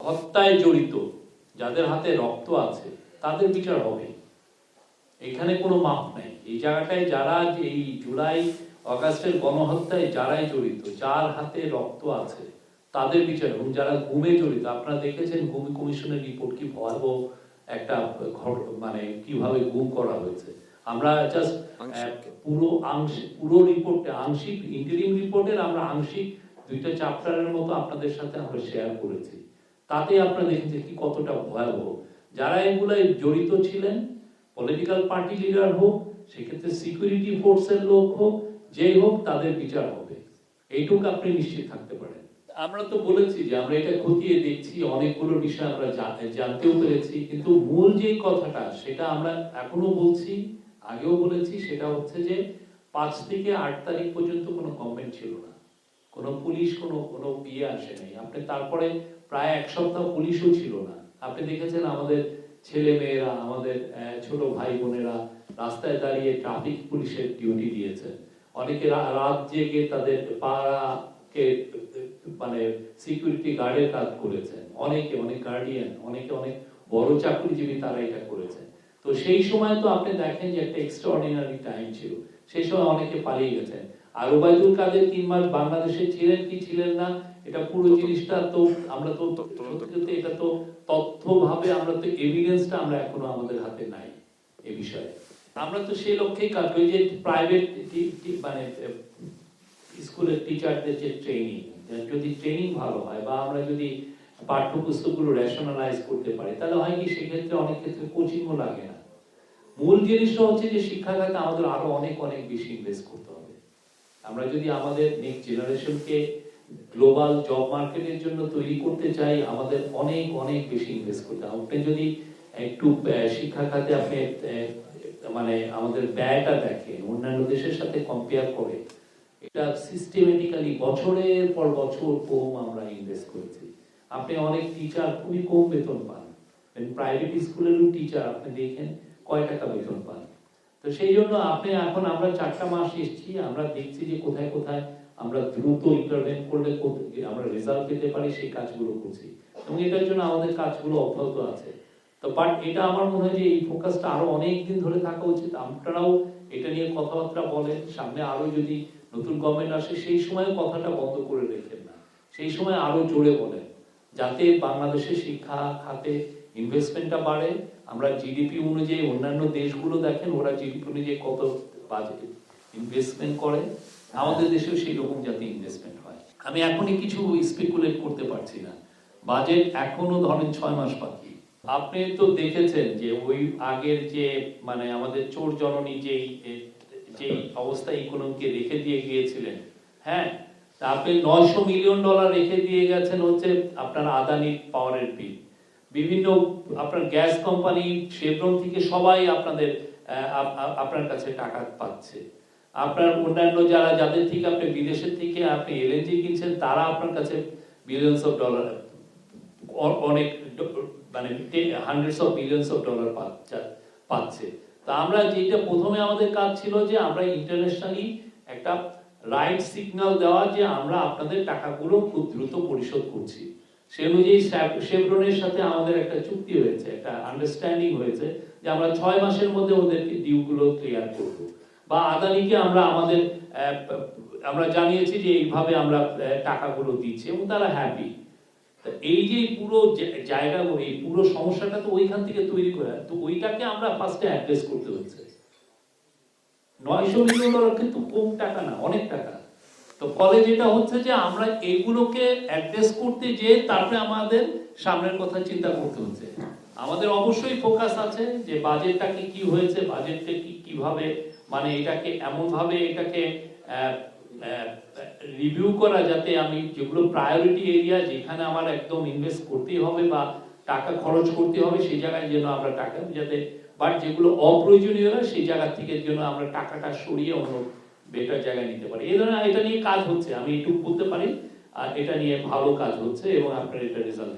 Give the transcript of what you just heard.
হত্যায় জড়িত, যাদের হাতে রক্ত আছে, তাদের বিচার হবে। এখানে কোনো মাপ নেই। এই জায়গাটায় যারা এই জুলাই অগাস্টের গণহত্যায় যারাই জড়িত, যার হাতে রক্ত আছে, তাদের বিচার। এবং যারা গুমে জড়িত, আপনারা দেখেছেন গুম কমিশনের রিপোর্ট কি ভয়াবহ একটা মানে কিভাবে গুম করা হয়েছে। আমরা জাস্ট পুরো রিপোর্টে আংশিক ইন্টারিম রিপোর্টের আমরা আংশিক 2টা চ্যাপ্টারের মতো আপনাদের সাথে আমরা শেয়ার করেছি। তাতে আপনারা দেখেছেন কি কতটা ভয়াবহ। যারা এগুলাই জড়িত ছিলেন, পলিটিক্যাল পার্টি লিডার হোক, সেক্ষেত্রে সিকিউরিটি ফোর্সের লোক হোক, যেই হোক, তাদের বিচার হবে, এইটুকু আপনি নিশ্চিত থাকতে পারেন। আমরা তো বলেছি যে আমরা এটা খতিয়ে দেখছি, অনেকগুলো বিষয় আমরা জানতেও পেরেছি, কিন্তু মূল যে কথাটা সেটা আমরা এখনো বলছি, আগেও বলেছি, সেটা হচ্ছে যে 5 থেকে 8 তারিখ পর্যন্ত কোনো গভর্নমেন্ট ছিল না, কোনো পুলিশ কোনো বিয়ে আসে নাই। আপনি তারপরে প্রায় 1 সপ্তাহ পুলিশও ছিল না। আপনি দেখেছেন আমাদের ছেলে মেয়েরা, আমাদের ছোট ভাই বোনেরা রাস্তায় দাঁড়িয়ে ট্রাফিক পুলিশের ডিউটি দিয়েছেন। অনেকে রাত জেগে তাদের পাড়াকে মানে সিকিউরিটি গার্ডের কাজ করেছেন। অনেকে অনেক গার্ডিয়ান, অনেকে অনেক বড় চাকরিজীবী, তারা এটা করেছেন। তো সেই সময় তো আপনি দেখেন যে একটা এক্সট্রাঅর্ডিনারি টাইম ছিল। সেই সময় অনেকে পালিয়ে গেছেন। আর ওবায়দুল কাদের 3 মাস বাংলাদেশে ছিলেন কি ছিলেন না, এটা পুরো জিনিসটা তো আমরা তো সত্যি, এটা তো তথ্যভাবে আমরা তো এভিডেন্সটা আমরা এখনো আমাদের হাতে নাই এই বিষয়ে। আমরা তো সেই লক্ষ্যেই কাজ করি যে প্রাইভেট মানে স্কুলের টিচারদের যে ট্রেনিং, যদি ট্রেনিং ভালো হয় বা আমরা যদি পাঠ্যপুস্তকগুলো রেশনালাইজ করতে পারি, তাহলে হয় কি সেক্ষেত্রে অনেক ক্ষেত্রে কোচিংও লাগে না। মূল জিনিসটা হচ্ছে যে শিক্ষা খাতে আমাদের আরো অনেক বেশি ইনভেস্ট করতে হবে। আমরা যদি আমাদের নেক্সট জেনারেশনকে গ্লোবাল জব মার্কেটের জন্য তৈরি করতে চাই, আমাদের অনেক বেশি ইনভেস্ট করতে হবে। আপনি যদি একটু শিক্ষা খাতে আপনি মানে আমাদের ব্যয়টা দেখেন, অন্যান্য দেশের সাথে কম্পেয়ার করে, এটা সিস্টেমেটিক্যালি বছরের পর বছর কম আমরা ইনভেস্ট করেছি। আপনি অনেক টিচার খুবই কম বেতন পান, প্রাইভেট স্কুলেরও টিচার আপনি দেখেন কয় টাকা বেতন পান। তো সেই জন্য আপনি এখন আমরা 4টা মাস এসেছি, আমরা দেখছি যে কোথায় কোথায় আমরা দ্রুত ইন্টারভেন করলে আমরা রেজাল্ট পেতে পারি, সেই কাজগুলো করছি এবং এটার জন্য আমাদের কাজগুলো অব্যাহত আছে। তো বাট এটা আমার মনে হয় যে এই ফোকাসটা আরো অনেক দিন ধরে থাকা উচিত। আপনারাও এটা নিয়ে কথাবার্তা বলেন, সামনে আরো যদি নতুন গভর্নমেন্ট আসে সেই সময় কথাটা বন্ধ করে রেখেন না, সেই সময় আরো জোরে বলেন, যাতে বাংলাদেশের শিক্ষা খাতে ইনভেস্টমেন্টটা বাড়ে। আমরা জিডিপি অনুযায়ী অন্যান্য দেশগুলো দেখেন, ওরা জিডিপি অনুযায়ী কত বাজেট ইনভেস্টমেন্ট করে, আমাদের দেশেও সেই রকম যাতে ইনভেস্টমেন্ট হয়। আমি এখনই কিছু স্পেকুলেট করতে পারছি না, বাজেট এখনো ধরেন 6 মাস বাকি। আপনি তো দেখেছেন যে ওই আগের যে মানে আমাদের চোর জননী যেই অবস্থা ইকোনমিকে রেখে দিয়ে গিয়েছিলেন, হ্যাঁ, আপনি $900 মিলিয়ন রেখে দিয়ে গেছেন হচ্ছে আপনার আদানির পাওয়ারের বিল। বিভিন্ন আপনার গ্যাস কোম্পানি শেভরন থেকে সবাই আপনার কাছে টাকা পাচ্ছে। আপনার অন্যান্য যাদের থেকে আপনি বিদেশের থেকে আপনি এলএনজি কিনছেন, তারা আপনার কাছে বিলিয়নস অফ ডলার, অনেক মানে hundreds of billions of dollar পাচ্ছে। তা আমরা যেটা প্রথমে আমাদের কাজ ছিল যে আমরা ইন্টারন্যাশনালি একটা রাইট সিগন্যাল দেওয়া যে আমরা আপনাদের টাকাগুলো খুব দ্রুত পরিশোধ করছি। সে অনুযায়ী শেভরনের সাথে আমাদের একটা চুক্তি হয়েছে, একটা আন্ডারস্ট্যান্ডিং হয়েছে যে আমরা 6 মাসের মধ্যে ওদেরকে ডিউগুলো ক্লিয়ার করব। বা আদানিকে আমরা জানিয়েছি যে এইভাবে আমরা টাকাগুলো দিচ্ছি এবং তারা হ্যাপি। এই যে পুরো জায়গাগুলো, এই পুরো সমস্যাটা তো ওইখান থেকে তৈরি করে, তো ওইটাকে আমরা ফার্স্টে অ্যাড্রেস করতে হচ্ছে। $900 মিলিয়ন কিন্তু কম টাকা না, অনেক টাকা। তো ফলে যেটা হচ্ছে যে আমরা এইগুলোকে অ্যাড্রেস করতে যেয়ে তারপরে আমাদের সামনের কথা চিন্তা করতে হচ্ছে। আমাদের অবশ্যই ফোকাস আছে যে বাজেটটাকে কি হয়েছে, বাজেটটা কিভাবে মানে এটাকে এমন ভাবে এটাকে রিভিউ করা যাতে আমি যেগুলো প্রায়োরিটি এরিয়া, যেখানে আমার একদম ইনভেস্ট করতেই হবে বা টাকা খরচ করতে হবে, সেই জায়গায় যেন আমরা টাকা যাতে, বাট যেগুলো অপ্রয়োজনীয় হয় সেই জায়গা থেকে যেন আমরা টাকাটা সরিয়ে অন্য বেটার জায়গায় নিতে পারি। এই ধরনের এটা নিয়ে কাজ হচ্ছে, আমি একটু বলতে পারি, আর এটা নিয়ে ভালো কাজ হচ্ছে এবং আপনার এটা রেজাল্ট